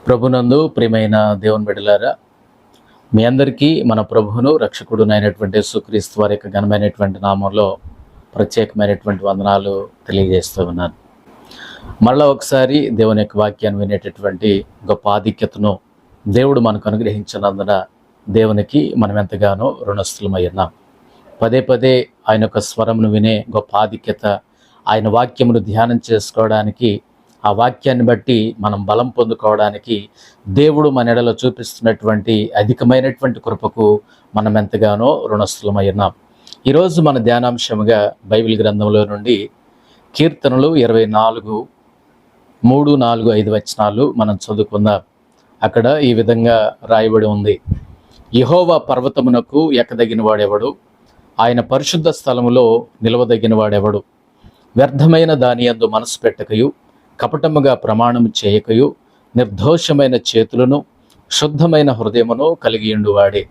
ప్రభునందు ప్రియమైన దేవుని బిడ్డలారా, మీ అందరికీ మన ప్రభువును రక్షకుడునైనటువంటి యేసుక్రీస్తు వారి యొక్క ఘనమైనటువంటి నామంలో ప్రత్యేకమైనటువంటి వందనాలు తెలియజేస్తూ ఉన్నాను. మళ్ళా ఒకసారి దేవుని యొక్క వాక్యాన్ని వినేటటువంటి గొప్ప ఆధిక్యతను దేవుడు మనకు అనుగ్రహించినందున దేవునికి మనం ఎంతగానో రుణస్థులమై ఉన్నాం. పదే పదే ఆయన యొక్క స్వరమును వినే గొప్ప ఆధిక్యత, ఆయన వాక్యమును ధ్యానం చేసుకోవడానికి, ఆ వాక్యాన్ని బట్టి మనం బలం పొందుకోవడానికి దేవుడు మన ఎడలో చూపిస్తున్నటువంటి అధికమైనటువంటి కృపకు మనం ఎంతగానో రుణస్థులమై ఉన్నాం. ఈరోజు మన ధ్యానాంశముగా బైబిల్ గ్రంథంలో నుండి కీర్తనలు 24, 3, 4, 5 వచనాలు మనం చదువుకుందాం. అక్కడ ఈ విధంగా రాయబడి ఉంది: యెహోవా పర్వతమునకు ఎక్కదగిన వాడెవడు? ఆయన పరిశుద్ధ స్థలములో నిలవదగిన వాడెవడు? వ్యర్థమైన దాని యందు మనసు పెట్టకయు, కపటముగా ప్రమాణము చేయకయు, నిర్దోషమైన చేతులను, శుద్ధమైన హృదయమును కలిగియుండువాడే.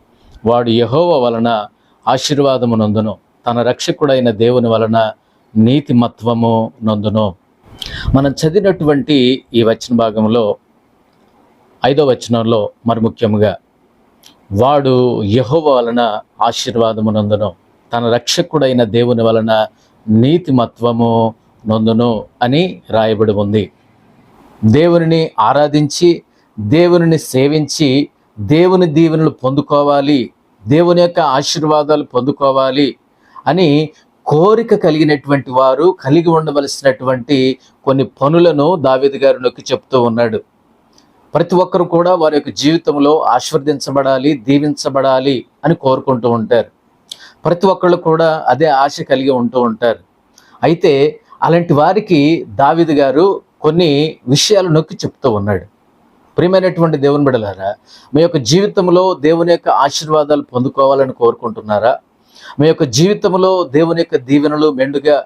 వాడు యెహోవా వలన ఆశీర్వాదము నొందును, తన రక్షకుడైన దేవుని వలన నీతిమత్వము నొందును. మనం చదివినటువంటి ఈ వచన భాగంలో 5వ వచనంలో మరి ముఖ్యముగా వాడు యెహోవా వలన ఆశీర్వాదము నొందును, తన రక్షకుడైన దేవుని వలన నీతిమత్వము నొందును అని రాయబడి ఉంది. దేవునిని ఆరాధించి, దేవునిని సేవించి, దేవుని దీవెనలు పొందుకోవాలి, దేవుని యొక్క ఆశీర్వాదాలు పొందుకోవాలి అని కోరిక కలిగినటువంటి వారు కలిగి ఉండవలసినటువంటి కొన్ని పనులను దావీదు గారు నొక్కి చెప్తూ ఉన్నాడు. ప్రతి ఒక్కరు కూడా వారి యొక్క జీవితంలో ఆశీర్వదించబడాలి, దీవించబడాలి అని కోరుకుంటూ ఉంటారు. ప్రతి ఒక్కళ్ళు కూడా అదే ఆశ కలిగి ఉంటూ ఉంటారు. అయితే అలాంటి వారికి దావీదు గారు కొన్ని విషయాలు నొక్కి చెప్తూ ఉన్నాడు. ప్రియమైనటువంటి దేవుని బిడ్డలారా, మీ యొక్క జీవితంలో దేవుని యొక్క ఆశీర్వాదాలు పొందుకోవాలని కోరుకుంటున్నారా? మీ యొక్క జీవితంలో దేవుని యొక్క దీవెనలు మెండుగా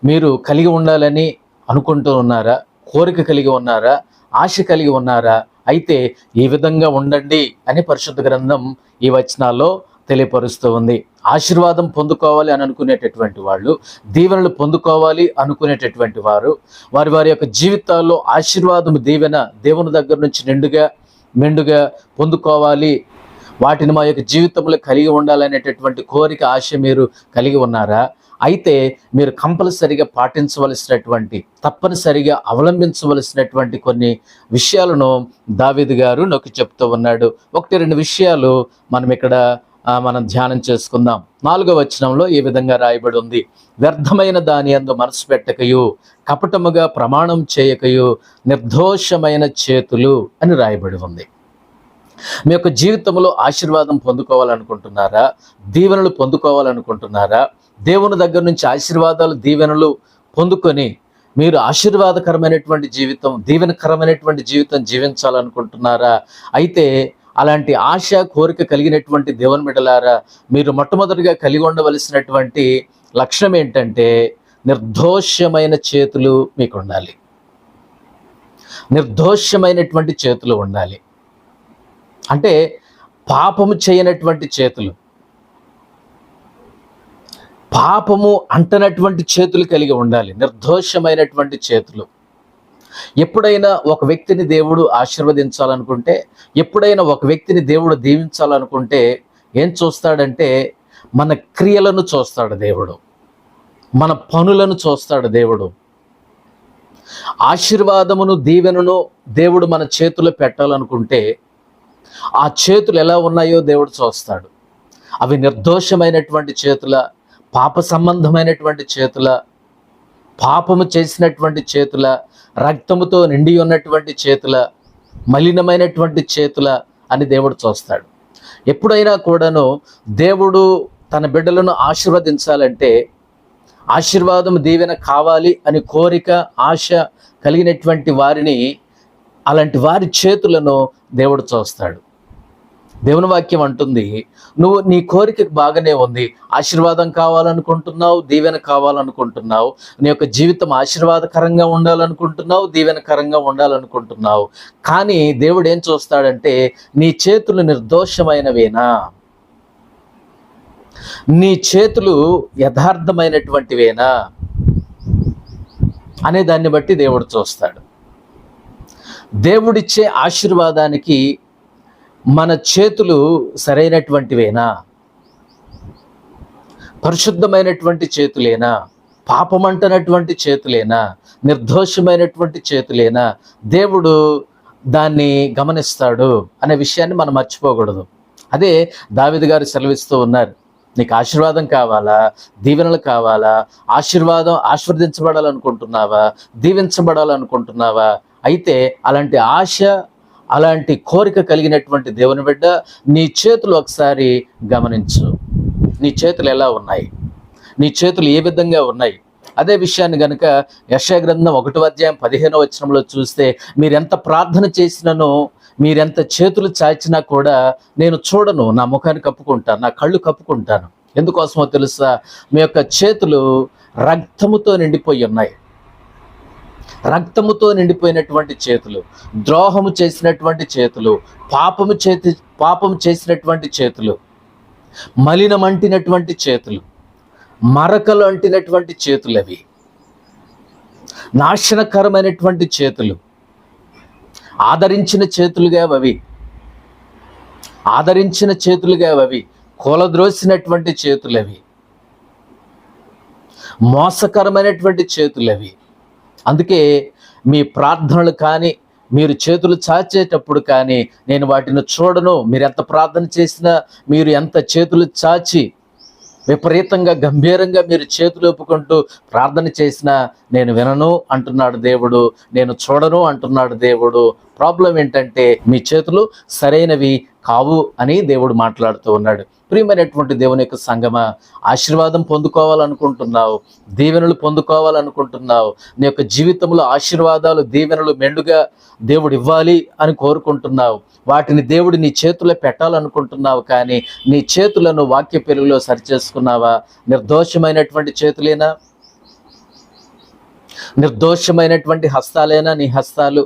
మీరు కలిగి ఉండాలని అనుకుంటూ ఉన్నారా? కోరిక కలిగి ఉన్నారా? ఆశ కలిగి ఉన్నారా? అయితే ఈ విధంగా ఉండండి అని పరిశుద్ధ గ్రంథం ఈ వచనాల్లో తెలియపరుస్తూ ఉంది. ఆశీర్వాదం పొందుకోవాలి అని అనుకునేటటువంటి వాళ్ళు, దీవెనలు పొందుకోవాలి అనుకునేటటువంటి వారు, వారి వారి యొక్క జీవితాల్లో ఆశీర్వాదం, దీవెన దేవుని దగ్గర నుంచి మెండుగా పొందుకోవాలి, వాటిని మా యొక్క జీవితంలో కలిగి ఉండాలనేటటువంటి కోరిక, ఆశ మీరు కలిగి ఉన్నారా? అయితే మీరు కంపల్సరిగా పాటించవలసినటువంటి, తప్పనిసరిగా అవలంబించవలసినటువంటి కొన్ని విషయాలను దావీదు గారు నొక్కి చెప్తూ ఉన్నాడు. 1-2 విషయాలు మనం ధ్యానం చేసుకుందాం. 4వ వచనంలో ఈ విధంగా రాయబడి ఉంది: వ్యర్థమైన దాని యందు మనసు పెట్టకయు, కపటముగా ప్రమాణం చేయకయు, నిర్దోషమైన చేతులు అని రాయబడి ఉంది. మీ యొక్క జీవితంలో ఆశీర్వాదం పొందుకోవాలనుకుంటున్నారా? దీవెనలు పొందుకోవాలనుకుంటున్నారా? దేవుని దగ్గర నుంచి ఆశీర్వాదాలు, దీవెనలు పొందుకొని మీరు ఆశీర్వాదకరమైనటువంటి జీవితం, దీవెనకరమైనటువంటి జీవితం జీవించాలనుకుంటున్నారా? అయితే అలాంటి ఆశ, కోరిక కలిగినటువంటి దేవుని బిడ్డలారా, మీరు మొట్టమొదటిగా కలిగి ఉండవలసినటువంటి లక్షణం ఏంటంటే నిర్దోషమైన చేతులు మీకు ఉండాలి. నిర్దోషమైనటువంటి చేతులు ఉండాలి. అంటే పాపము చేయనటువంటి చేతులు, పాపము అంటనటువంటి చేతులు కలిగి ఉండాలి. నిర్దోషమైనటువంటి చేతులు. ఎప్పుడైనా ఒక వ్యక్తిని దేవుడు ఆశీర్వదించాలనుకుంటే, ఎప్పుడైనా ఒక వ్యక్తిని దేవుడు దీవించాలనుకుంటే ఏం చూస్తాడంటే మన క్రియలను చూస్తాడు దేవుడు, మన పనులను చూస్తాడు దేవుడు. ఆశీర్వాదమును, దీవెనను దేవుడు మన చేతిలో పెట్టాలనుకుంటే ఆ చేతులు ఎలా ఉన్నాయో దేవుడు చూస్తాడు. అవి నిర్దోషమైనటువంటి చేతుల, పాప సంబంధమైనటువంటి చేతుల, పాపము చేసినటువంటి చేతుల, రక్తముతో నిండి ఉన్నటువంటి చేతుల, మలినమైనటువంటి చేతుల అని దేవుడు చూస్తాడు. ఎప్పుడైనా కూడాను దేవుడు తన బిడ్డలను ఆశీర్వదించాలంటే, ఆశీర్వాదం, దీవెన కావాలి అని కోరిక, ఆశ కలిగినటువంటి వారిని, అలాంటి వారి చేతులను దేవుడు చూస్తాడు. దేవుని వాక్యం అంటుంది, నువ్వు నీ కోరిక బాగానే ఉంది, ఆశీర్వాదం కావాలనుకుంటున్నావు, దీవెన కావాలనుకుంటున్నావు, నీ యొక్క జీవితం ఆశీర్వాదకరంగా ఉండాలనుకుంటున్నావు, దీవెనకరంగా ఉండాలనుకుంటున్నావు. కానీ దేవుడు ఏం చూస్తాడంటే నీ చేతులు నిర్దోషమైనవేనా, నీ చేతులు యథార్థమైనటువంటివేనా అనే దాన్ని బట్టి దేవుడు చూస్తాడు. దేవుడిచ్చే ఆశీర్వాదానికి మన చేతులు సరైనటువంటివేనా? పరిశుద్ధమైనటువంటి చేతులేనా? పాపమంటనటువంటి చేతులేనా? నిర్దోషమైనటువంటి చేతులేనా? దేవుడు దాన్ని గమనిస్తాడు అనే విషయాన్ని మనం మర్చిపోకూడదు. అదే దావీదు గారు సెలవిస్తూ ఉన్నారు, నీకు ఆశీర్వాదం కావాలా, దీవెనలు కావాలా? ఆశీర్వదించబడాలనుకుంటున్నావా? దీవించబడాలనుకుంటున్నావా? అయితే అలాంటి ఆశ, అలాంటి కోరిక కలిగినటువంటి దేవుని బిడ్డ, నీ చేతులు ఒకసారి గమనించు. నీ చేతులు ఎలా ఉన్నాయి? నీ చేతులు ఏ విధంగా ఉన్నాయి? అదే విషయాన్ని గనుక యెషయా గ్రంథం 1:15 చూస్తే, మీరెంత ప్రార్థన చేసినను, మీరెంత చేతులు చాచినా కూడా నేను చూడను, నా ముఖాన్ని కప్పుకుంటాను, నా కళ్ళు కప్పుకుంటాను. ఎందుకోసమో తెలుసా? మీ యొక్క చేతులు రక్తముతో నిండిపోయి ఉన్నాయి. రక్తముతో నిండిపోయినటువంటి చేతులు, ద్రోహము చేసినటువంటి చేతులు, పాపము చేసినటువంటి చేతులు, మలినమంటినటువంటి చేతులు, మరకలు అంటినటువంటి చేతులు, అవి నాశనకరమైనటువంటి చేతులు, ఆదరించిన చేతులుగా అవి, కూలద్రోసినటువంటి చేతులు అవి, మోసకరమైనటువంటి చేతులు అవి. అందుకే మీ ప్రార్థనలు కానీ, మీరు చేతులు చాచేటప్పుడు కానీ నేను వాటిని చూడను. మీరు ఎంత ప్రార్థన చేసినా, మీరు ఎంత చేతులు చాచి విపరీతంగా గంభీరంగా మీరు చేతులు ఒప్పుకుంటూ ప్రార్థన చేసినా నేను వినను అంటున్నాడు దేవుడు, నేను చూడను అంటున్నాడు దేవుడు. ప్రాబ్లం ఏంటంటే మీ చేతులు సరైనవి కావు అని దేవుడు మాట్లాడుతూ ఉన్నాడు. ప్రియమైనటువంటి దేవుని యొక్క సంగమా, ఆశీర్వాదం పొందుకోవాలనుకుంటున్నావు, దీవెనలు పొందుకోవాలనుకుంటున్నావు, నీ యొక్క జీవితంలో ఆశీర్వాదాలు, దీవెనలు మెండుగా దేవుడు ఇవ్వాలి అని కోరుకుంటున్నావు, వాటిని దేవుడు నీ చేతుల్లో పెట్టాలనుకుంటున్నావు. కానీ నీ చేతులను వాక్య పెరుగులో సరిచేసుకున్నావా? నిర్దోషమైనటువంటి చేతులేనా? నిర్దోషమైనటువంటి హస్తాలేనా నీ హస్తాలు?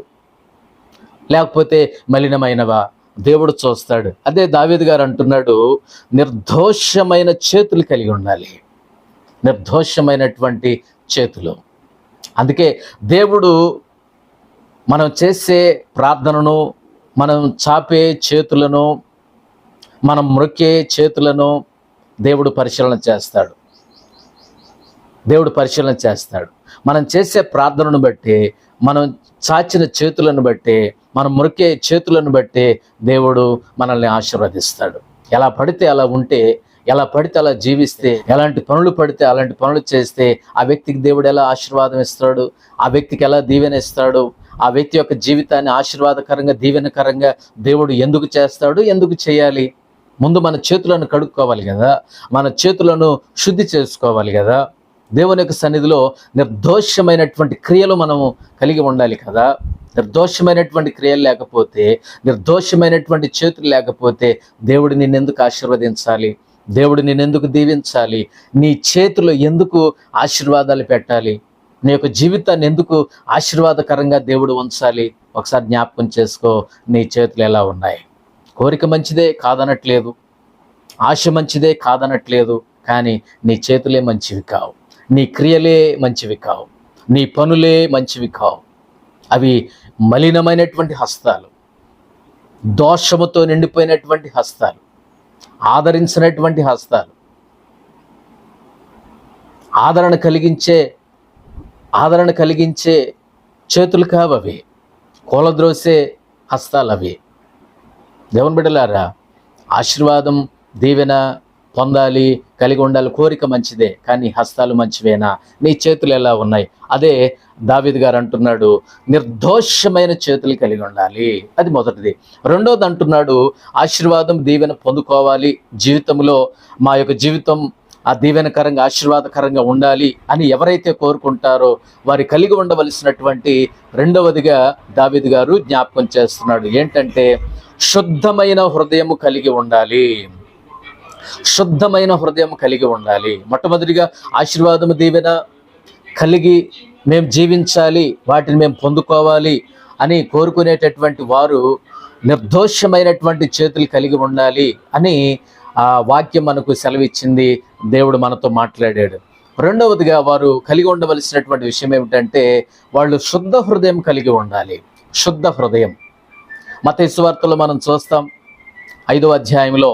లేకపోతే మలినమైనవా? దేవుడు చూస్తాడు. అదే దావీదు గారు అంటున్నాడు, నిర్దోషమైన చేతులు కలిగి ఉండాలి, నిర్దోషమైనటువంటి చేతులు. అందుకే దేవుడు మనం చేసే ప్రార్థనను, మనం చాపే చేతులను, మనం మ్రొక్కే చేతులను దేవుడు పరిశీలన చేస్తాడు. మనం చేసే ప్రార్థనను బట్టి, మనం చాచిన చేతులను బట్టి, మనం మ్రొక్కే చేతులను బట్టి దేవుడు మనల్ని ఆశీర్వదిస్తాడు. ఎలా పడితే అలా ఉంటే, ఎలా పడితే అలా జీవిస్తే, ఎలాంటి పనులు పడితే అలాంటి పనులు చేస్తే ఆ వ్యక్తికి దేవుడు ఎలా ఆశీర్వాదం ఇస్తాడు? ఆ వ్యక్తికి ఎలా దీవెన ఇస్తాడు? ఆ వ్యక్తి యొక్క జీవితాన్ని ఆశీర్వాదకరంగా, దీవెనకరంగా దేవుడు ఎందుకు చేస్తాడు? ఎందుకు చేయాలి? ముందు మన చేతులను కడుక్కోవాలి కదా, మన చేతులను శుద్ధి చేసుకోవాలి కదా. దేవుని యొక్క సన్నిధిలో నిర్దోషమైనటువంటి క్రియలు మనము కలిగి ఉండాలి కదా. నిర్దోషమైనటువంటి క్రియలు లేకపోతే, నిర్దోషమైనటువంటి చేతులు లేకపోతే దేవుడు నిన్నెందుకు ఆశీర్వదించాలి? దేవుడు నిన్నెందుకు దీవించాలి? నీ చేతిలో ఎందుకు ఆశీర్వాదాలు పెట్టాలి? నీ యొక్క జీవితాన్ని ఎందుకు ఆశీర్వాదకరంగా దేవుడు ఉంచాలి? ఒకసారి జ్ఞాపకం చేసుకో, నీ చేతులు ఎలా ఉన్నాయి? కోరిక మంచిదే కాదనట్లేదు, ఆశ మంచిదే కాదనట్లేదు, కానీ నీ చేతులే మంచివి కావు, నీ క్రియలే మంచివి కావు, నీ పనులే మంచివి కావు. అవి మలినమైనటువంటి హస్తాలు, దోషముతో నిండిపోయినటువంటి హస్తాలు, ఆదరించినటువంటి హస్తాలు, ఆదరణ కలిగించే చేతులు కావు అవి, కూలద్రోసే హస్తాలు అవి. దేవుని బిడ్డలారా, ఆశీర్వాదం, దీవెన పొందాలి, కలిగి ఉండాలి, కోరిక మంచిదే, కానీ హస్తాలు మంచివేనా? నీ చేతులు ఎలా ఉన్నాయి? అదే దావీదు గారు అంటున్నాడు, నిర్దోషమైన చేతులు కలిగి ఉండాలి. అది మొదటిది. రెండోది అంటున్నాడు, ఆశీర్వాదం, దీవెన పొందుకోవాలి, జీవితంలో మా యొక్క జీవితం ఆ దీవెనకరంగా, ఆశీర్వాదకరంగా ఉండాలి అని ఎవరైతే కోరుకుంటారో వారి కలిగి ఉండవలసినటువంటి రెండవదిగా దావీదు గారు జ్ఞాపకం చేస్తున్నాడు. ఏంటంటే, శుద్ధమైన హృదయం కలిగి ఉండాలి. శుద్ధమైన హృదయం కలిగి ఉండాలి. మొట్టమొదటిగా ఆశీర్వాదము, దీవెన కలిగి మేము జీవించాలి, వాటిని మేము పొందుకోవాలి అని కోరుకునేటటువంటి వారు నిర్దోషమైనటువంటి చేతులు కలిగి ఉండాలి అని ఆ వాక్యం మనకు సెలవిచ్చింది. దేవుడు మనతో మాట్లాడాడు. రెండవదిగా వారు కలిగి ఉండవలసినటువంటి విషయం ఏమిటంటే, వాళ్ళు శుద్ధ హృదయం కలిగి ఉండాలి. శుద్ధ హృదయం. మత్తయి సువార్తలో మనం చూస్తాం 5వ అధ్యాయంలో,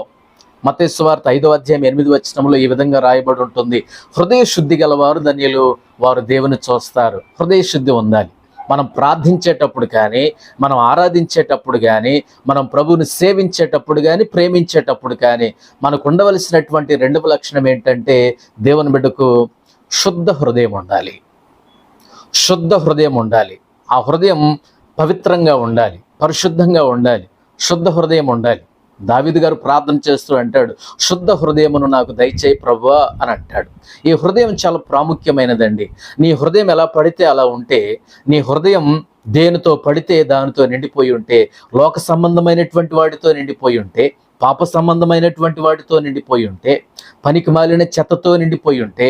మత్తయి సువార్త 5వ అధ్యాయం 8వ వచనంలో ఈ విధంగా రాయబడి ఉంటుంది, హృదయ శుద్ధి గలవారు ధన్యులు, వారు దేవుని చూస్తారు. హృదయ శుద్ధి ఉండాలి. మనం ప్రార్థించేటప్పుడు కానీ, మనం ఆరాధించేటప్పుడు కానీ, మనం ప్రభువుని సేవించేటప్పుడు కానీ, ప్రేమించేటప్పుడు కానీ మనకు ఉండవలసినటువంటి రెండవ లక్షణం ఏంటంటే దేవుని బిడ్డకు శుద్ధ హృదయం ఉండాలి. శుద్ధ హృదయం ఉండాలి. ఆ హృదయం పవిత్రంగా ఉండాలి, పరిశుద్ధంగా ఉండాలి, శుద్ధ హృదయం ఉండాలి. దావీదు గారు ప్రార్థన చేస్తూ అంటాడు, శుద్ధ హృదయమును నాకు దయచేయి ప్రభువా అని అంటాడు. ఈ హృదయం చాలా ప్రాముఖ్యమైనదండి. నీ హృదయం ఎలా పడితే అలా ఉంటే, నీ హృదయం దేనితో పడితే దానితో నిండిపోయి ఉంటే, లోక సంబంధమైనటువంటి వాటితో నిండిపోయి ఉంటే, పాప సంబంధమైనటువంటి వాటితో నిండిపోయి ఉంటే, పనికి మాలిన చెత్తతో నిండిపోయి ఉంటే,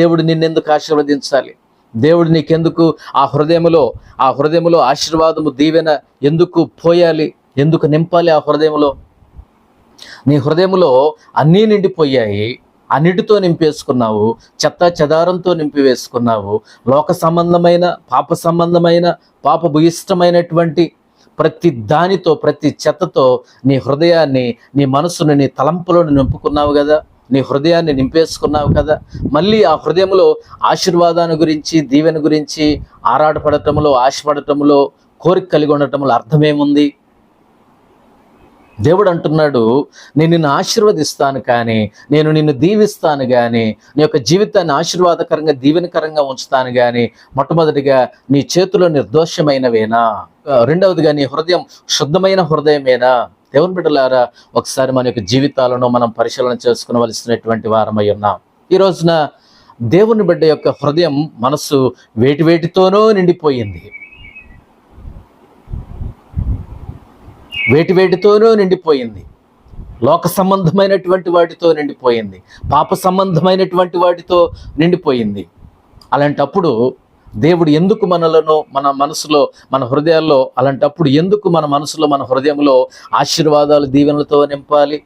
దేవుడు నిన్నెందుకు ఆశీర్వదించాలి? దేవుడు నీకెందుకు ఆ హృదయములో ఆశీర్వాదము, దీవెన ఎందుకు పోయాలి? ఎందుకు నింపాలి? ఆ హృదయంలో, నీ హృదయంలో అన్నీ నిండిపోయాయి, అన్నిటితో నింపేసుకున్నావు, చెత్త చెదారంతో నింపి వేసుకున్నావు. లోక సంబంధమైన, పాప సంబంధమైన, పాప భూయిష్టమైనటువంటి ప్రతి దానితో, ప్రతి చెత్తతో నీ హృదయాన్ని, నీ మనసును, నీ తలంపులను నింపుకున్నావు కదా, నీ హృదయాన్ని నింపేసుకున్నావు కదా. మళ్ళీ ఆ హృదయంలో ఆశీర్వాదాన్ని గురించి, దీవెన గురించి ఆరాటపడటంలో, ఆశపడటంలో, కోరిక కలిగి ఉండటంలో అర్థమేముంది? దేవుడు అంటున్నాడు, నేను నిన్ను ఆశీర్వదిస్తాను కానీ, నేను నిన్ను దీవిస్తాను కానీ, నీ యొక్క జీవితాన్ని ఆశీర్వాదకరంగా, దీవెనకరంగా ఉంచుతాను కానీ, మొట్టమొదటిగా నీ చేతులు నిర్దోషమైనవేనా, రెండవదిగా నీ హృదయం శుద్ధమైన హృదయమేనా? దేవుని బిడ్డలారా, ఒకసారి మన యొక్క జీవితాలను మనం పరిశీలన చేసుకునవలసినటువంటి వారమై ఉన్నాం. ఈ రోజున దేవుని బిడ్డ యొక్క హృదయం, మనసు వేటితోనో నిండిపోయింది, వేటితోనో నిండిపోయింది. లోక సంబంధమైనటువంటి వాటితో నిండిపోయింది, పాప సంబంధమైనటువంటి వాటితో నిండిపోయింది. అలాంటప్పుడు దేవుడు ఎందుకు మనలను, మన మనసులో, మన హృదయాల్లో, అలాంటప్పుడు ఎందుకు మన మనసులో, మన హృదయంలో ఆశీర్వాదాలు, దీవెనలతో నింపాలి?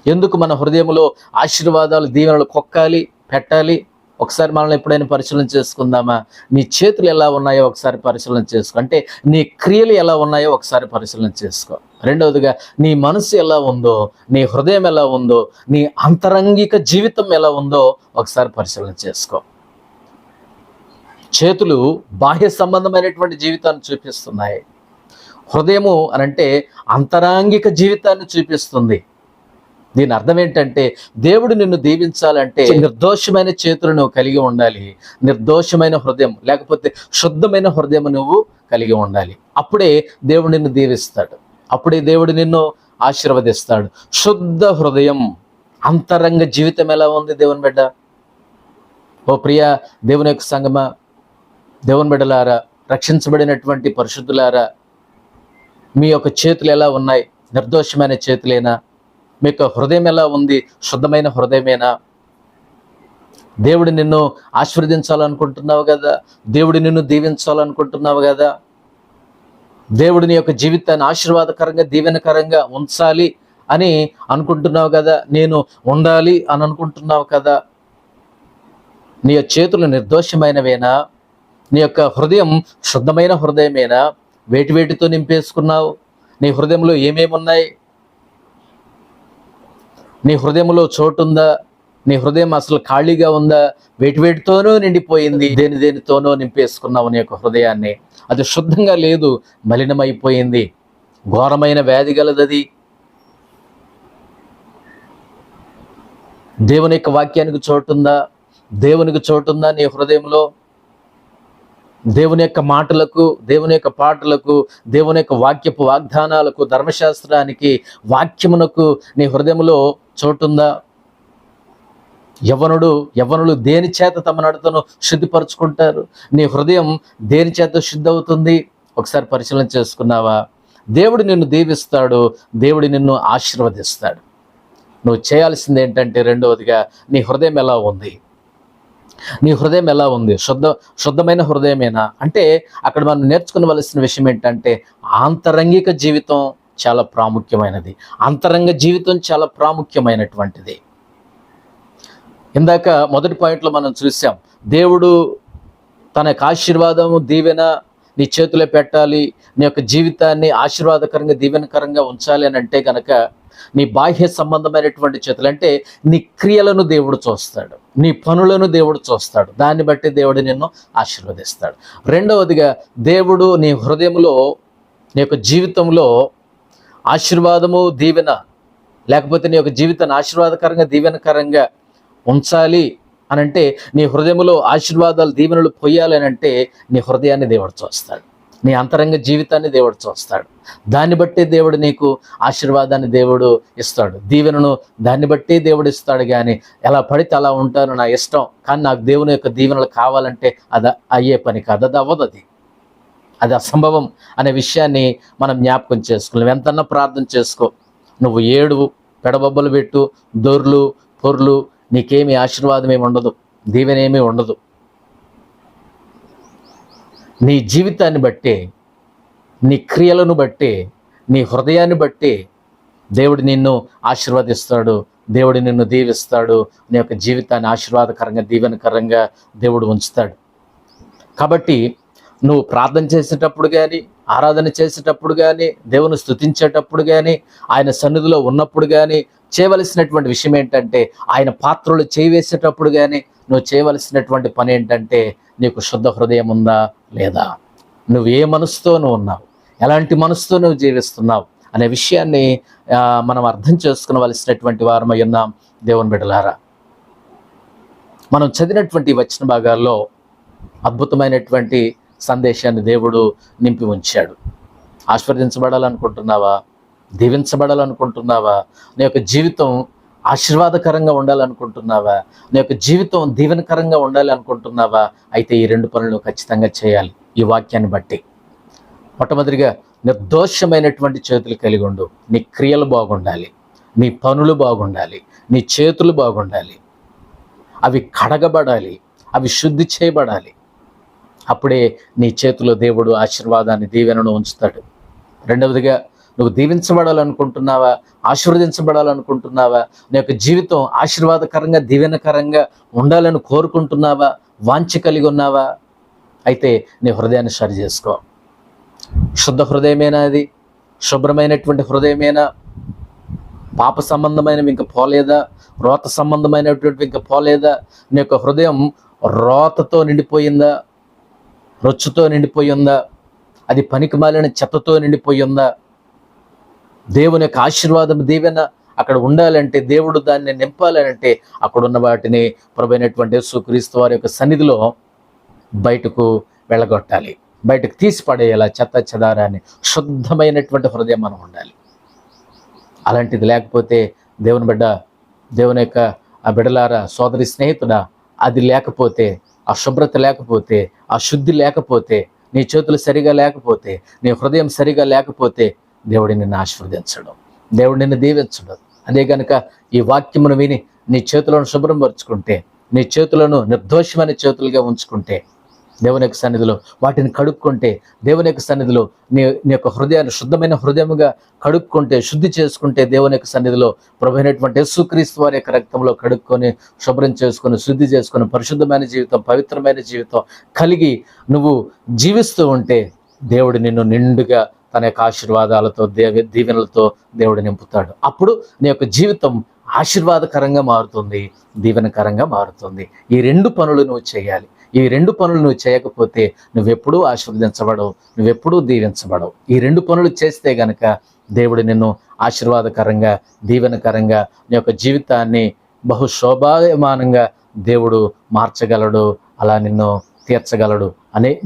ఎందుకు మన హృదయంలో ఆశీర్వాదాలు, దీవెనలు కొక్కాలి, పెట్టాలి? ఒకసారి మనల్ని ఎప్పుడైనా పరిశీలన చేసుకుందామా? నీ చేతులు ఎలా ఉన్నాయో ఒకసారి పరిశీలన చేసుకో. అంటే నీ క్రియలు ఎలా ఉన్నాయో ఒకసారి పరిశీలన చేసుకో. రెండవదిగా నీ మనసు ఎలా ఉందో, నీ హృదయం ఎలా ఉందో, నీ అంతరంగిక జీవితం ఎలా ఉందో ఒకసారి పరిశీలన చేసుకో. చేతులు బాహ్య సంబంధమైనటువంటి జీవితాన్ని చూపిస్తున్నాయి, హృదయము అనంటే అంతరంగిక జీవితాన్ని చూపిస్తుంది. దీని అర్థం ఏంటంటే, దేవుడు నిన్ను దీవించాలంటే నిర్దోషమైన చేతులు నువ్వు కలిగి ఉండాలి, నిర్దోషమైన హృదయం, లేకపోతే శుద్ధమైన హృదయం నువ్వు కలిగి ఉండాలి. అప్పుడే దేవుడు నిన్ను దీవిస్తాడు, అప్పుడే దేవుడు నిన్ను ఆశీర్వదిస్తాడు. శుద్ధ హృదయం, అంతరంగ జీవితం ఎలా ఉంది దేవుని బిడ్డ? ఓ ప్రియ దేవుని యొక్క సంగమా, దేవుని బిడ్డలారా, రక్షించబడినటువంటి పరిశుద్ధులారా, మీ యొక్క చేతులు ఎలా ఉన్నాయి? నిర్దోషమైన చేతులేనా? మీ యొక్క హృదయం ఎలా ఉంది? శుద్ధమైన హృదయమేనా? దేవుడు నిన్ను ఆశీర్వదించాలనుకుంటున్నావు కదా, దేవుడు నిన్ను దీవించాలనుకుంటున్నావు కదా, దేవుడిని యొక్క జీవితాన్ని ఆశీర్వాదకరంగా, దీవెనకరంగా ఉంచాలి అని అనుకుంటున్నావు కదా, నేను ఉండాలి అని అనుకుంటున్నావు కదా. నీ యొక్క చేతులు నిర్దోషమైనవేనా? నీ యొక్క హృదయం శుద్ధమైన హృదయమేనా? వేటితో నింపేసుకున్నావు? నీ హృదయంలో ఏమేమి ఉన్నాయి? నీ హృదయంలో చోటుందా? నీ హృదయం అసలు ఖాళీగా ఉందా? వేటితోనో నిండిపోయింది, దేనితోనో నింపేసుకున్నావు నీ యొక్క హృదయాన్ని. అది శుద్ధంగా లేదు, మలినమైపోయింది, ఘోరమైన వ్యాధి గలదది. దేవుని యొక్క వాక్యానికి చోటుందా? దేవునికి చోటుందా నీ హృదయంలో? దేవుని యొక్క మాటలకు, దేవుని యొక్క పాటలకు, దేవుని యొక్క వాక్యపు వాగ్దానాలకు, ధర్మశాస్త్రానికి, వాక్యమునకు నీ హృదయంలో చోటుందా? యవ్వనులు దేని చేత తమ నడతను శుద్ధిపరచుకుంటారు? నీ హృదయం దేని చేత శుద్ధి అవుతుంది? ఒకసారి పరిశీలన చేసుకున్నావా? దేవుడు నిన్ను దీవిస్తాడు, దేవుడు నిన్ను ఆశీర్వదిస్తాడు. నువ్వు చేయాల్సింది ఏంటంటే, రెండవదిగా నీ హృదయం ఎలా ఉంది? నీ హృదయం ఎలా ఉంది? శుద్ధమైన హృదయమేనా? అంటే అక్కడ మనం నేర్చుకునవలసిన విషయం ఏంటంటే, ఆంతరంగిక జీవితం చాలా ప్రాముఖ్యమైనది, అంతరంగ జీవితం చాలా ప్రాముఖ్యమైనటువంటిది. ఇందాక మొదటి పాయింట్లో మనం చూసాం, దేవుడు తన యొక్క ఆశీర్వాదము, దీవెన, నీ చేతిలో పెట్టాలి, నీ యొక్క జీవితాన్ని ఆశీర్వాదకరంగా దీవెనకరంగా ఉంచాలి అని అంటే కనుక నీ బాహ్య సంబంధమైనటువంటి చేతులు అంటే నీ క్రియలను దేవుడు చూస్తాడు, నీ పనులను దేవుడు చూస్తాడు. దాన్ని బట్టి దేవుడు నిన్ను ఆశీర్వదిస్తాడు. రెండవదిగా దేవుడు నీ హృదయంలో, నీ యొక్క జీవితంలో ఆశీర్వాదము, దీవెన, లేకపోతే నీ యొక్క జీవితాన్ని ఆశీర్వాదకరంగా దీవెనకరంగా ఉంచాలి అని అంటే, నీ హృదయంలో ఆశీర్వాదాలు దీవెనలు పొయ్యాలి అని అంటే నీ హృదయాన్ని దేవుడు చూస్తాడు, నీ అంతరంగ జీవితాన్ని దేవుడు చూస్తాడు. దాన్ని బట్టి దేవుడు నీకు ఆశీర్వాదాన్ని దేవుడు ఇస్తాడు, దీవెనను దాన్ని బట్టి దేవుడు ఇస్తాడు. కానీ ఎలా పడితే అలా ఉంటాను, నా ఇష్టం, కానీ నాకు దేవుని యొక్క దీవెనలు కావాలంటే అది అయ్యే పని కాదు, అది అవ్వదు, అది అసంభవం అనే విషయాన్ని మనం జ్ఞాపకం చేసుకోలేం. ఎంతన్నా ప్రార్థన చేసుకో, నువ్వు ఏడువు, పెడబొబ్బలు పెట్టు, దొర్లు పొర్లు, నీకేమీ ఆశీర్వాదం ఏమి ఉండదు, దీవెన ఏమీ ఉండదు. నీ జీవితాన్ని బట్టి, నీ క్రియలను బట్టి, నీ హృదయాన్ని బట్టి దేవుడు నిన్ను ఆశీర్వదిస్తాడు, దేవుడు నిన్ను దీవిస్తాడు, నీ యొక్క జీవితాన్ని ఆశీర్వాదకరంగా దీవెనకరంగా దేవుడు ఉంచుతాడు. కాబట్టి నువ్వు ప్రార్థన చేసేటప్పుడు కానీ, ఆరాధన చేసేటప్పుడు కానీ, దేవుని స్తుతించేటప్పుడు కానీ, ఆయన సన్నిధిలో ఉన్నప్పుడు కానీ చేయవలసినటువంటి విషయం ఏంటంటే, ఆయన పాత్రలు చేయవేసేటప్పుడు కానీ నువ్వు చేయవలసినటువంటి పని ఏంటంటే, నీకు శుద్ధ హృదయం ఉందా లేదా, నువ్వు ఏ మనసుతో నువ్వు ఉన్నావు, ఎలాంటి మనసుతో నువ్వు జీవిస్తున్నావు అనే విషయాన్ని మనం అర్థం చేసుకునవలసినటువంటి వారమై ఉన్నాం. దేవుని బిడ్డలారా, మనం చదివినటువంటి వచన భాగాల్లో అద్భుతమైనటువంటి సందేశాన్ని దేవుడు నింపి ఉంచాడు. ఆశీర్వదించబడాలనుకుంటున్నావా, దీవించబడాలనుకుంటున్నావా, నీ యొక్క జీవితం ఆశీర్వాదకరంగా ఉండాలనుకుంటున్నావా, నీ యొక్క జీవితం దీవెనకరంగా ఉండాలి అనుకుంటున్నావా, అయితే ఈ రెండు పనులు ఖచ్చితంగా చేయాలి. ఈ వాక్యాన్ని బట్టి మొట్టమొదటిగా నిర్దోషమైనటువంటి చేతులు కలిగి ఉండు. నీ క్రియలు బాగుండాలి, నీ పనులు బాగుండాలి, నీ చేతులు బాగుండాలి, అవి కడగబడాలి, అవి శుద్ధి చేయబడాలి. అప్పుడే నీ చేతిలో దేవుడు ఆశీర్వాదాన్ని, దీవెనను ఉంచుతాడు. రెండవదిగా, నువ్వు దీవించబడాలనుకుంటున్నావా, ఆశీర్వదించబడాలనుకుంటున్నావా, నీ యొక్క జీవితం ఆశీర్వాదకరంగా దీవెనకరంగా ఉండాలని కోరుకుంటున్నావా, వాంఛ కలిగి ఉన్నావా, అయితే నీ హృదయాన్ని సరి చేసుకో. శుద్ధ హృదయమేనా, అది శుభ్రమైనటువంటి హృదయమేనా, పాప సంబంధమైనవి ఇంకా పోలేదా, రోత సంబంధమైనటువంటివి ఇంకా పోలేదా, నీ యొక్క హృదయం రోతతో నిండిపోయిందా, రొచ్చుతో నిండిపోయిందా, అది పనికి మాలిన చెత్తతో నిండిపోయిందా? దేవుని యొక్క ఆశీర్వాదం, దీవెన అక్కడ ఉండాలంటే, దేవుడు దాన్ని నింపాలంటే అక్కడున్న వాటిని ప్రభువైనటువంటి యేసుక్రీస్తు వారి యొక్క సన్నిధిలో బయటకు వెళ్ళగొట్టాలి, బయటకు తీసి పడేయాలి చెత్త చెదారాన్ని. శుద్ధమైనటువంటి హృదయం మనం ఉండాలి. అలాంటిది లేకపోతే దేవుని బిడ్డ, దేవుని యొక్క ఆ బిడ్డలారా, సోదరి స్నేహితుడా, అది లేకపోతే, ఆ శుభ్రత లేకపోతే, ఆ శుద్ధి లేకపోతే, నీ చేతులు సరిగా లేకపోతే, నీ హృదయం సరిగా లేకపోతే దేవుడు నిన్ను ఆశీర్వదించడం, దేవుడు నిన్ను దీవించడం. అదే కనుక ఈ వాక్యమును విని నీ చేతులను శుభ్రం పరుచుకుంటే, నీ చేతులను నిర్దోషమైన చేతులుగా ఉంచుకుంటే, దేవుని యొక్క సన్నిధిలో వాటిని కడుక్కుంటే, దేవుని యొక్క సన్నిధిలో నీ యొక్క హృదయాన్ని శుద్ధమైన హృదయముగా కడుక్కుంటే, శుద్ధి చేసుకుంటే, దేవుని యొక్క సన్నిధిలో ప్రభువైనటువంటి యేసుక్రీస్తు వారి యొక్క రక్తంలో కడుక్కొని, శుభ్రం చేసుకొని, శుద్ధి చేసుకొని, పరిశుద్ధమైన జీవితం, పవిత్రమైన జీవితం కలిగి నువ్వు జీవిస్తూ ఉంటే, దేవుడు నిన్ను నిండుగా తన యొక్క ఆశీర్వాదాలతో, దీవెనలతో దేవుడు నింపుతాడు. అప్పుడు నీ యొక్క జీవితం ఆశీర్వాదకరంగా మారుతుంది, దీవెనకరంగా మారుతుంది. ఈ రెండు పనులు నువ్వు చేయాలి. ఈ రెండు పనులు నువ్వు చేయకపోతే నువ్వెప్పుడూ ఆశీర్వదించబడవు, నువ్వెప్పుడూ దీవించబడవు. ఈ రెండు పనులు చేస్తే గనక దేవుడు నిన్ను ఆశీర్వాదకరంగా, దీవెనకరంగా, నీ యొక్క జీవితాన్ని బహుశోభాయమానంగా దేవుడు మార్చగలడు, అలా నిన్ను తీర్చగలడు.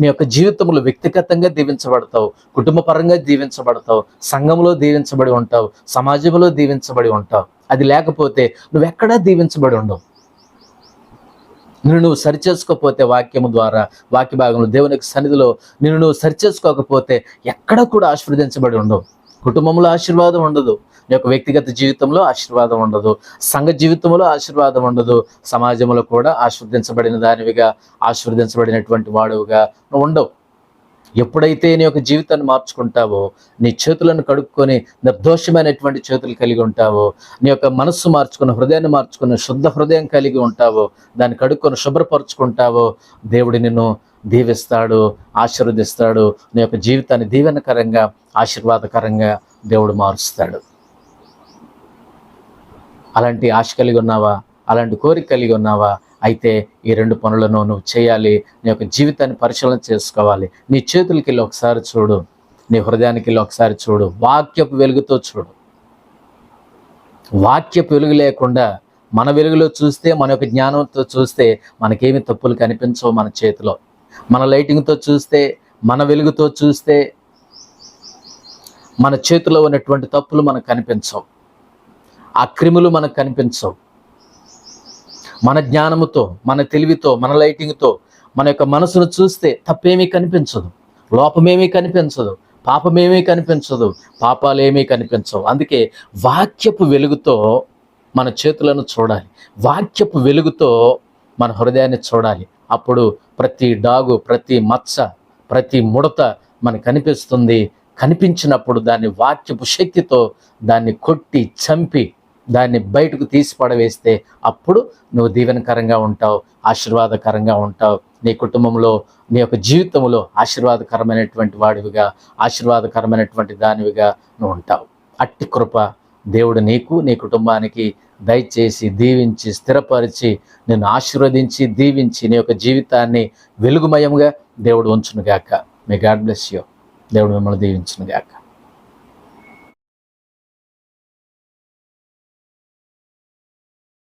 నీ యొక్క జీవితంలో వ్యక్తిగతంగా దీవించబడతావు, కుటుంబ పరంగా దీవించబడతావు, సంఘంలో దీవించబడి ఉంటావు, సమాజంలో దీవించబడి ఉంటావు. అది లేకపోతే నువ్వెక్కడా దీవించబడి ఉండవు. నువ్వు సరిచేసుకోకపోతే, వాక్యము ద్వారా, వాక్య భాగంలో, దేవుని యొక్క సన్నిధిలో నువ్వు సరిచేసుకోకపోతే ఎక్కడ కూడా ఆశీర్వదించబడి ఉండవు. కుటుంబంలో ఆశీర్వాదం ఉండదు, నీ యొక్క వ్యక్తిగత జీవితంలో ఆశీర్వాదం ఉండదు, సంఘ జీవితంలో ఆశీర్వాదం ఉండదు, సమాజంలో కూడా ఆశీర్వదించబడిన దానివిగా, ఆశీర్వదించబడినటువంటి వాడుగా నువ్వు ఉండవు. ఎప్పుడైతే నీ యొక్క జీవితాన్ని మార్చుకుంటావో, నీ చేతులను కడుక్కొని నిర్దోషమైనటువంటి చేతులు కలిగి ఉంటావో, నీ యొక్క మనస్సు మార్చుకున్న, హృదయాన్ని మార్చుకున్న శుద్ధ హృదయం కలిగి ఉంటావో, దాన్ని కడుక్కొని శుభ్రపరుచుకుంటావో, దేవుడు నిన్ను దీవిస్తాడు, ఆశీర్వదిస్తాడు. నీ యొక్క జీవితాన్ని దీవెనకరంగా, ఆశీర్వాదకరంగా దేవుడు మారుస్తాడు. అలాంటి ఆశ కలిగి ఉన్నావా? అలాంటి కోరిక కలిగి ఉన్నావా? అయితే ఈ 2 పనులను నువ్వు చేయాలి. నీ యొక్క జీవితాన్ని పరిశీలన చేసుకోవాలి. నీ చేతులకి వెళ్ళి ఒకసారి చూడు, నీ హృదయానికి వెళ్ళి ఒకసారి చూడు, వాక్యపు వెలుగుతో చూడు. వాక్యపు వెలుగు లేకుండా మన వెలుగులో చూస్తే, మన యొక్క జ్ఞానంతో చూస్తే మనకేమి తప్పులు కనిపించవు. మన చేతిలో మన లైటింగ్తో చూస్తే, మన వెలుగుతో చూస్తే మన చేతిలో ఉన్నటువంటి తప్పులు మనకు కనిపించవు, ఆ క్రిములు మనకు కనిపించవు. మన జ్ఞానముతో, మన తెలివితో, మన లైటింగ్తో మన యొక్క మనసును చూస్తే తప్పేమీ కనిపించదు, లోపమేమీ కనిపించదు, పాపమేమీ కనిపించదు, పాపాలేమీ కనిపించవు. అందుకే వాక్యపు వెలుగుతో మన చేతులను చూడాలి, వాక్యపు వెలుగుతో మన హృదయాన్ని చూడాలి. అప్పుడు ప్రతి డాగు, ప్రతి మచ్చ, ప్రతి ముడత మనకు కనిపిస్తుంది. కనిపించినప్పుడు దాన్ని వాక్యపు శక్తితో దాన్ని కొట్టి చంపి దాన్ని బయటకు తీసి పడవేస్తే అప్పుడు నువ్వు దీవెనకరంగా ఉంటావు, ఆశీర్వాదకరంగా ఉంటావు. నీ కుటుంబంలో, నీ యొక్క జీవితంలో ఆశీర్వాదకరమైనటువంటి వాడివిగా, ఆశీర్వాదకరమైనటువంటి దానివిగా నువ్వు ఉంటావు. అట్టి కృప దేవుడు నీకు, నీ కుటుంబానికి దయచేసి దీవించి స్థిరపరిచి నిన్ను ఆశీర్వదించి దీవించి నీ యొక్క జీవితాన్ని వెలుగుమయంగా దేవుడు ఉంచునుగాక. May God bless you. దేవుడు మిమ్మల్ని దీవించునుగాక.